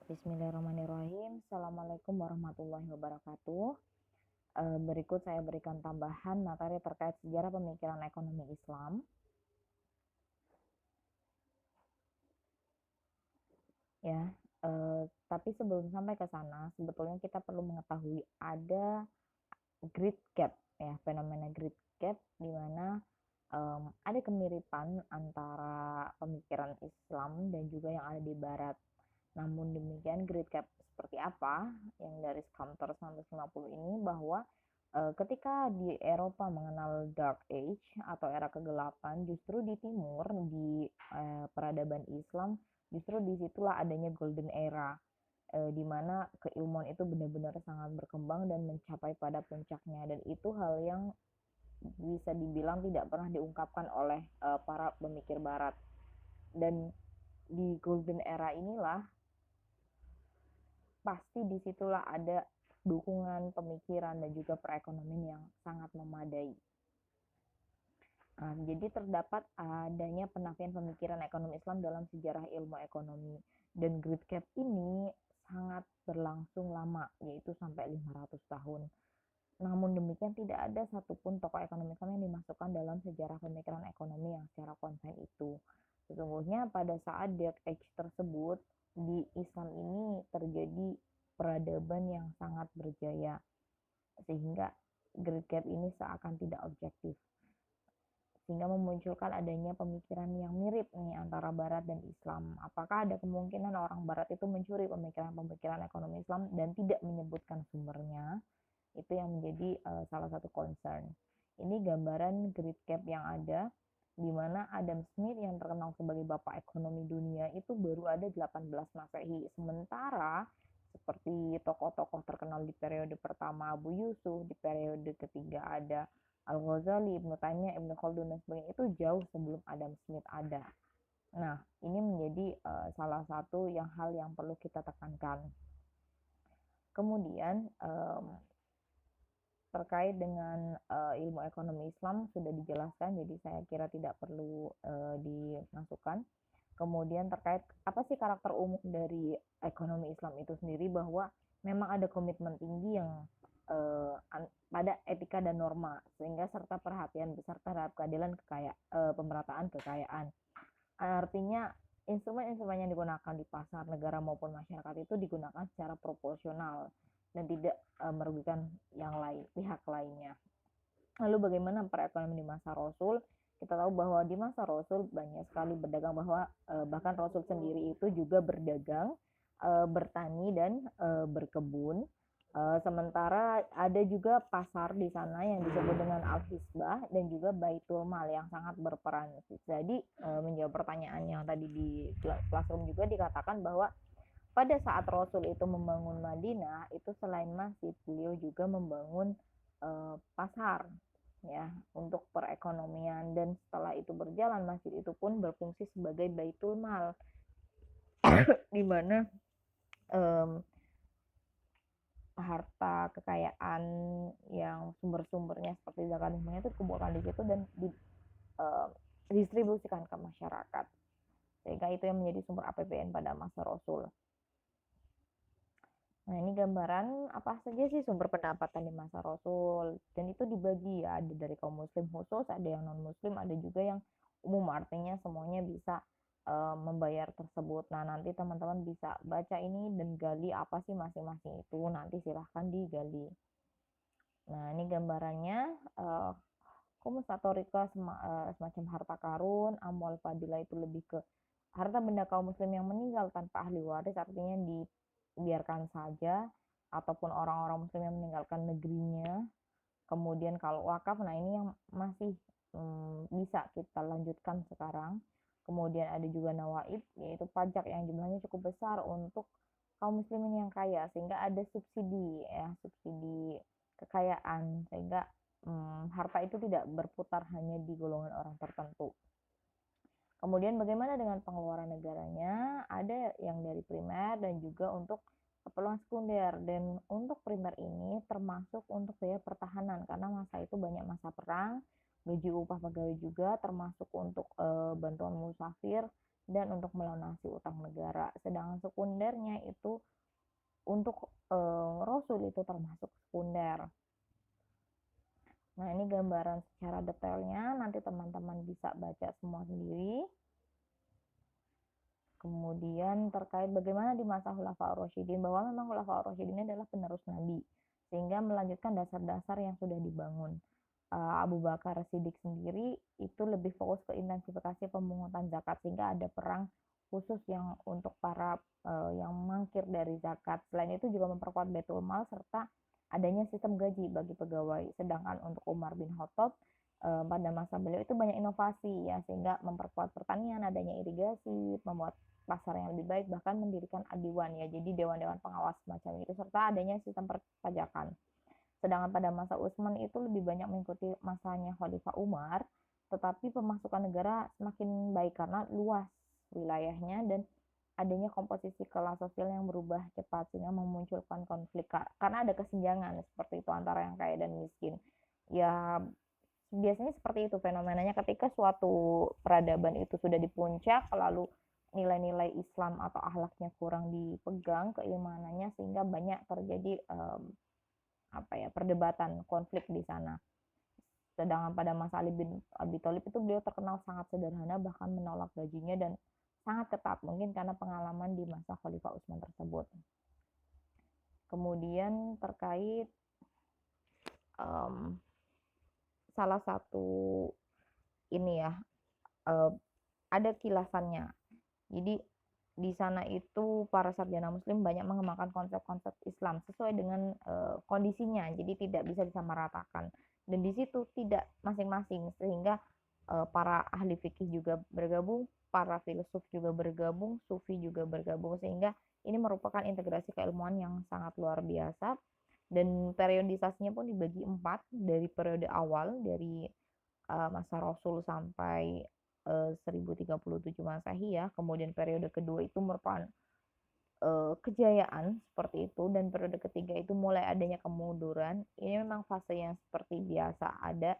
Bismillahirrahmanirrahim. Assalamualaikum warahmatullahi wabarakatuh. Berikut saya berikan tambahan materi terkait sejarah pemikiran ekonomi Islam. Ya, tapi sebelum sampai ke sana, sebetulnya kita perlu mengetahui ada great gap, ya, fenomena great gap di mana ada kemiripan antara pemikiran Islam dan juga yang ada di Barat. Namun demikian, great gap seperti apa yang dari Sumter 1950 ini, bahwa ketika di Eropa mengenal Dark Age atau era kegelapan, justru di timur, di peradaban Islam, justru disitulah adanya Golden Era, di mana keilmuan itu benar-benar sangat berkembang dan mencapai pada puncaknya, dan itu hal yang bisa dibilang tidak pernah diungkapkan oleh para pemikir Barat. Dan di Golden Era inilah pasti disitulah ada dukungan pemikiran dan juga perekonomian yang sangat memadai. Jadi terdapat adanya penafian pemikiran ekonomi Islam dalam sejarah ilmu ekonomi, dan great gap ini sangat berlangsung lama, yaitu sampai 500 tahun. Namun demikian, tidak ada satupun tokoh ekonomi Islam yang dimasukkan dalam sejarah pemikiran ekonomi yang secara konsen itu. Sesungguhnya pada saat Dark Age tersebut, di Islam ini terjadi peradaban yang sangat berjaya, sehingga great gap ini seakan tidak objektif, sehingga memunculkan adanya pemikiran yang mirip nih antara Barat dan Islam. Apakah ada kemungkinan orang Barat itu mencuri pemikiran-pemikiran ekonomi Islam dan tidak menyebutkan sumbernya? Itu yang menjadi salah satu concern. Ini gambaran great gap yang ada, di mana Adam Smith yang terkenal sebagai bapak ekonomi dunia itu baru ada 18 Masehi. Sementara seperti tokoh-tokoh terkenal di periode pertama Abu Yusuf, di periode ketiga ada Al-Ghazali, Ibnu Taimiyah, Ibnu Khaldun dan sebagainya, itu jauh sebelum Adam Smith ada. Nah, ini menjadi salah satu hal yang perlu kita tekankan. Kemudian terkait dengan ilmu ekonomi Islam sudah dijelaskan, jadi saya kira tidak perlu dimasukkan. Kemudian terkait apa sih karakter umum dari ekonomi Islam itu sendiri, bahwa memang ada komitmen tinggi yang pada etika dan norma, sehingga serta perhatian besar terhadap keadilan pemerataan kekayaan. Artinya instrumen-instrumen yang digunakan di pasar, negara maupun masyarakat itu digunakan secara proporsional dan tidak merugikan pihak lainnya. Lalu bagaimana perekonomian di masa Rasul? Kita tahu bahwa di masa Rasul banyak sekali berdagang, bahwa bahkan Rasul sendiri itu juga berdagang, bertani dan berkebun. Sementara ada juga pasar di sana yang disebut dengan Al-Hisbah dan juga Baitul Mal yang sangat berperan. Jadi menjawab pertanyaan yang tadi di classroom juga dikatakan bahwa pada saat Rasul itu membangun Madinah, itu selain masjid, beliau juga membangun pasar, ya, untuk perekonomian, dan setelah itu berjalan, masjid itu pun berfungsi sebagai Baitul Mal, di mana harta kekayaan yang sumber-sumbernya seperti zakat itu dikumpulkan di situ dan didistribusikan ke masyarakat, sehingga itu yang menjadi sumber APBN pada masa Rasul. Nah, ini gambaran apa saja sih sumber pendapatan di masa Rasul, dan itu dibagi, ya, ada dari kaum muslim khusus, ada yang non muslim, ada juga yang umum, artinya semuanya bisa membayar tersebut. Nah, nanti teman-teman bisa baca ini dan gali apa sih masing-masing itu, nanti silahkan digali. Nah, ini gambarannya, Kumusatorika semacam harta karun, amwal fadilah itu lebih ke harta benda kaum muslim yang meninggal tanpa ahli waris, artinya dibiarkan saja, ataupun orang-orang muslim yang meninggalkan negerinya. Kemudian kalau wakaf, nah ini yang masih bisa kita lanjutkan sekarang. Kemudian ada juga nawaib, yaitu pajak yang jumlahnya cukup besar untuk kaum muslimin yang kaya, sehingga ada subsidi, ya, subsidi kekayaan, sehingga harta itu tidak berputar hanya di golongan orang tertentu. Kemudian bagaimana dengan pengeluaran negaranya? Ada yang dari primer dan juga untuk keperluan sekunder, dan untuk primer ini termasuk untuk biaya pertahanan, karena masa itu banyak masa perang, gaji upah pegawai juga, termasuk untuk bantuan musafir dan untuk melunasi utang negara. Sedangkan sekundernya itu untuk Rasul itu termasuk sekunder. Nah, ini gambaran secara detailnya, nanti teman-teman bisa baca semua sendiri. Kemudian terkait bagaimana di masa Khulafaur Rasyidin, bahwa memang Khulafaur Rasyidin adalah penerus Nabi, sehingga melanjutkan dasar-dasar yang sudah dibangun. Abu Bakar Siddiq sendiri itu lebih fokus ke intensifikasi pemungutan zakat, sehingga ada perang khusus yang untuk para yang mangkir dari zakat. Selain itu juga memperkuat Baitul Mal serta adanya sistem gaji bagi pegawai. Sedangkan untuk Umar bin Khattab pada masa beliau itu banyak inovasi ya, sehingga memperkuat pertanian, adanya irigasi, membuat pasar yang lebih baik, bahkan mendirikan adiwan ya, jadi dewan-dewan pengawas semacam itu, serta adanya sistem perpajakan. Sedangkan pada masa Utsman itu lebih banyak mengikuti masanya Khalifah Umar, tetapi pemasukan negara semakin baik karena luas wilayahnya dan adanya komposisi kelas sosial yang berubah cepat sehingga memunculkan konflik karena ada kesenjangan seperti itu antara yang kaya dan miskin. Ya, biasanya seperti itu fenomenanya ketika suatu peradaban itu sudah di puncak, lalu nilai-nilai Islam atau akhlaknya kurang dipegang, keimanannya, sehingga banyak terjadi perdebatan, konflik di sana. Sedangkan pada masa Ali bin Abi Thalib itu beliau terkenal sangat sederhana, bahkan menolak gajinya dan sangat ketat, mungkin karena pengalaman di masa Khalifah Utsman tersebut. Kemudian terkait salah satu ini ya, ada kilasannya. Jadi di sana itu para sarjana muslim banyak mengembangkan konsep-konsep Islam sesuai dengan kondisinya, jadi tidak bisa disamaratakan, dan di situ tidak masing-masing, sehingga para ahli fikih juga bergabung, para filsuf juga bergabung, sufi juga bergabung, sehingga ini merupakan integrasi keilmuan yang sangat luar biasa. Dan periodisasinya pun dibagi 4, dari periode awal dari masa Rasul sampai 1037 Masehi ya. Kemudian periode kedua itu merupakan kejayaan seperti itu, dan periode ketiga itu mulai adanya kemunduran. Ini memang fase yang seperti biasa ada.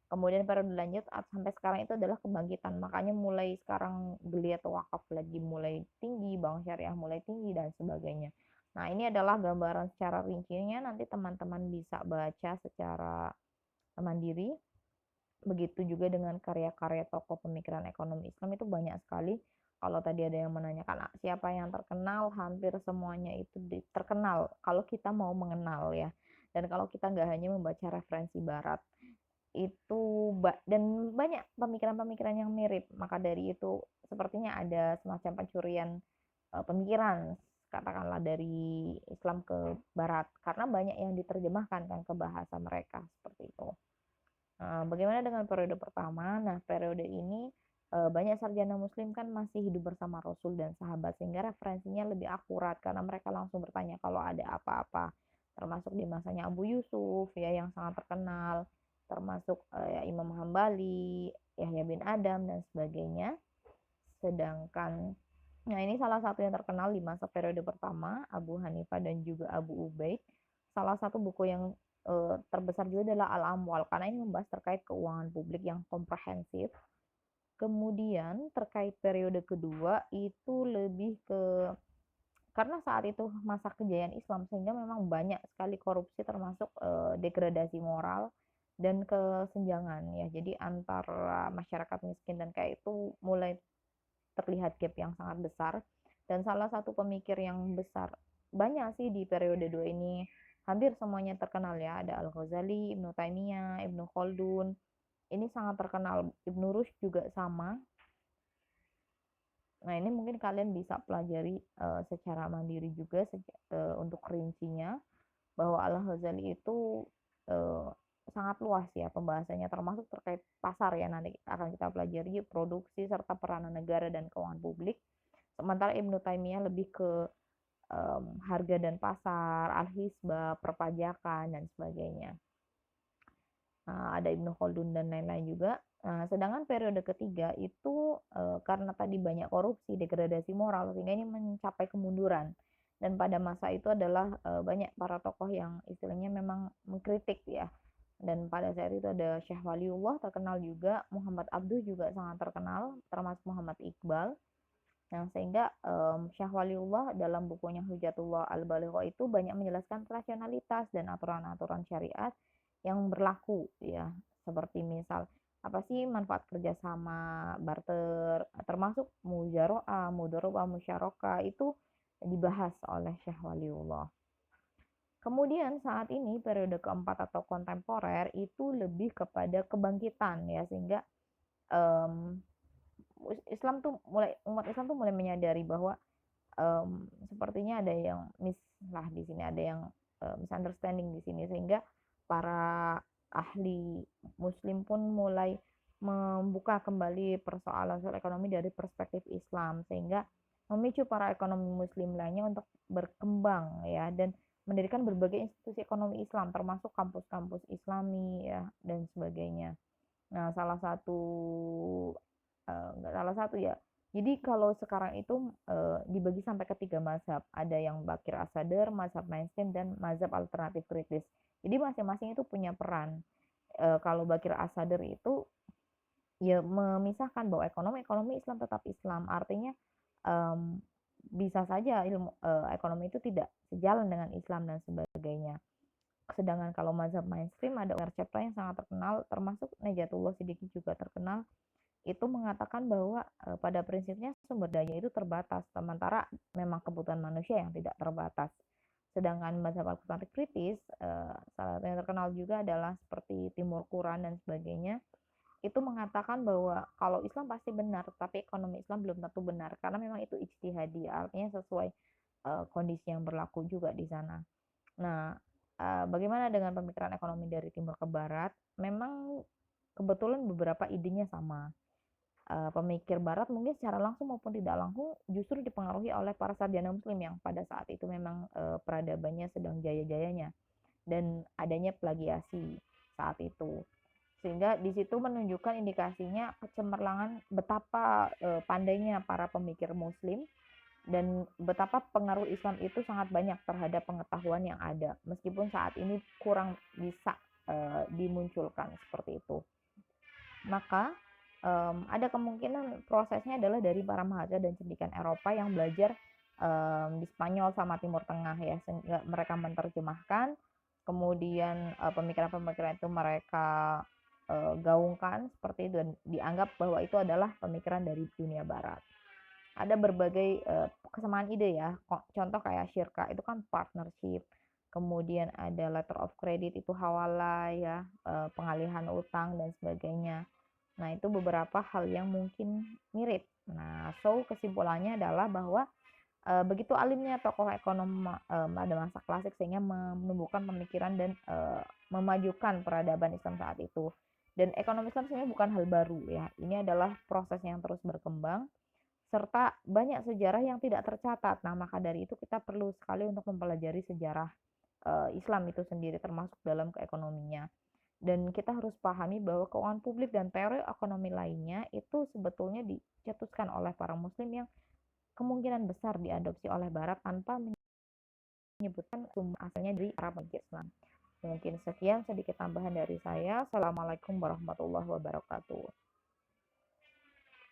Kemudian periode lanjut sampai sekarang itu adalah kebangkitan. Makanya mulai sekarang geliat wakaf lagi mulai tinggi, bank syariah mulai tinggi dan sebagainya. Nah, ini adalah gambaran secara rincinya, nanti teman-teman bisa baca secara mandiri. Begitu juga dengan karya-karya tokoh pemikiran ekonomi Islam itu banyak sekali. Kalau tadi ada yang menanyakan siapa yang terkenal, hampir semuanya itu terkenal kalau kita mau mengenal ya. Dan kalau kita nggak hanya membaca referensi barat itu, dan banyak pemikiran-pemikiran yang mirip, maka dari itu sepertinya ada semacam pencurian pemikiran, katakanlah dari Islam ke barat, karena banyak yang diterjemahkan kan ke bahasa mereka seperti itu. Bagaimana dengan periode pertama? Nah, periode ini banyak sarjana muslim kan masih hidup bersama Rasul dan sahabat, sehingga referensinya lebih akurat karena mereka langsung bertanya kalau ada apa-apa. Termasuk di masanya Abu Yusuf ya, yang sangat terkenal, termasuk ya, Imam Hambali, Yahya bin Adam dan sebagainya. Sedangkan nah, ini salah satu yang terkenal di masa periode pertama, Abu Hanifah dan juga Abu Ubaid. Salah satu buku yang terbesar juga adalah Al-Amwal, karena ini membahas terkait keuangan publik yang komprehensif. Kemudian terkait periode kedua itu lebih ke, karena saat itu masa kejayaan Islam, sehingga memang banyak sekali korupsi, termasuk degradasi moral dan kesenjangan ya. Jadi antara masyarakat miskin dan kaya itu mulai terlihat gap yang sangat besar. Dan salah satu pemikir yang besar, banyak sih di periode 2 ini, hampir semuanya terkenal ya, ada Al-Ghazali, Ibnu Taimiyah, Ibnu Khaldun, ini sangat terkenal. Ibnu Rushd juga sama. Nah, ini mungkin kalian bisa pelajari secara mandiri juga untuk rincinya, bahwa Al-Ghazali itu sangat luas ya pembahasannya, termasuk terkait pasar ya, nanti akan kita pelajari produksi serta peranan negara dan keuangan publik. Sementara Ibnu Taimiyah lebih ke harga dan pasar, al-hisbah, perpajakan dan sebagainya. Ada Ibnu Khaldun dan lain-lain juga. Sedangkan periode ketiga itu karena tadi banyak korupsi, degradasi moral, sehingga ini mencapai kemunduran. Dan pada masa itu adalah banyak para tokoh yang istilahnya memang mengkritik ya. Dan pada saat itu ada Syekh Waliullah terkenal juga, Muhammad Abduh juga sangat terkenal, termasuk Muhammad Iqbal. Nah, sehingga Syah Waliullah dalam bukunya Hujatullah Al-Balighah itu banyak menjelaskan rasionalitas dan aturan-aturan syariat yang berlaku ya. Seperti misal apa sih manfaat kerjasama, barter, termasuk mujaroah, mudharabah, musyarakah itu dibahas oleh Syah Waliullah. Kemudian saat ini periode keempat atau kontemporer itu lebih kepada kebangkitan ya, sehingga um, umat Islam tuh mulai menyadari bahwa sepertinya ada yang miss lah di sini, ada yang misunderstanding di sini, sehingga para ahli muslim pun mulai membuka kembali persoalan soal ekonomi dari perspektif Islam, sehingga memicu para ekonomi muslim lainnya untuk berkembang ya, dan mendirikan berbagai institusi ekonomi Islam termasuk kampus-kampus Islami ya dan sebagainya. Nah, salah satu nggak salah satu ya. Jadi kalau sekarang itu dibagi sampai ke tiga mazhab. Ada yang Bakir Asadar, mazhab mainstream, dan mazhab alternatif kritis. Jadi masing-masing itu punya peran. Kalau Bakir Asadar itu ya memisahkan bahwa ekonomi Islam tetap Islam. Artinya em, bisa saja ilmu ekonomi itu tidak sejalan dengan Islam dan sebagainya. Sedangkan kalau mazhab mainstream ada Umar Chapra yang sangat terkenal, termasuk Najatullah Siddiqi juga terkenal, itu mengatakan bahwa pada prinsipnya sumber daya itu terbatas, sementara memang kebutuhan manusia yang tidak terbatas. Sedangkan mazhab alternatif kritis, salah satu yang terkenal juga adalah seperti Timur Quran dan sebagainya, itu mengatakan bahwa kalau Islam pasti benar, tapi ekonomi Islam belum tentu benar, karena memang itu ijtihadi, artinya sesuai kondisi yang berlaku juga di sana. Nah, bagaimana dengan pemikiran ekonomi dari timur ke barat? Memang kebetulan beberapa idenya sama. Pemikir barat mungkin secara langsung maupun tidak langsung justru dipengaruhi oleh para sarjana muslim yang pada saat itu memang peradabannya sedang jaya-jayanya dan adanya plagiasi saat itu. Sehingga di situ menunjukkan indikasinya kecemerlangan betapa pandainya para pemikir muslim dan betapa pengaruh Islam itu sangat banyak terhadap pengetahuan yang ada, meskipun saat ini kurang bisa dimunculkan seperti itu. Maka ada kemungkinan prosesnya adalah dari para mahasiswa dan cendekiawan Eropa yang belajar di Spanyol sama Timur Tengah ya, sehingga mereka menerjemahkan, kemudian pemikiran-pemikiran itu mereka gaungkan seperti itu dan dianggap bahwa itu adalah pemikiran dari dunia barat. Ada berbagai kesamaan ide ya, contoh kayak syirka itu kan partnership, kemudian ada letter of credit itu hawalah ya, pengalihan utang dan sebagainya. Nah, itu beberapa hal yang mungkin mirip. Nah, so kesimpulannya adalah bahwa begitu alimnya tokoh ekonom pada masa klasik sehingga menumbuhkan pemikiran dan memajukan peradaban Islam saat itu. Dan ekonomi Islam sebenarnya bukan hal baru ya. Ini adalah proses yang terus berkembang serta banyak sejarah yang tidak tercatat. Nah, maka dari itu kita perlu sekali untuk mempelajari sejarah Islam itu sendiri termasuk dalam keekonominya. Dan kita harus pahami bahwa keuangan publik dan teori ekonomi lainnya itu sebetulnya dicetuskan oleh para muslim yang kemungkinan besar diadopsi oleh barat tanpa menyebutkan sumber asalnya dari para pemikir Islam. Mungkin sekian sedikit tambahan dari saya. Assalamualaikum warahmatullahi wabarakatuh.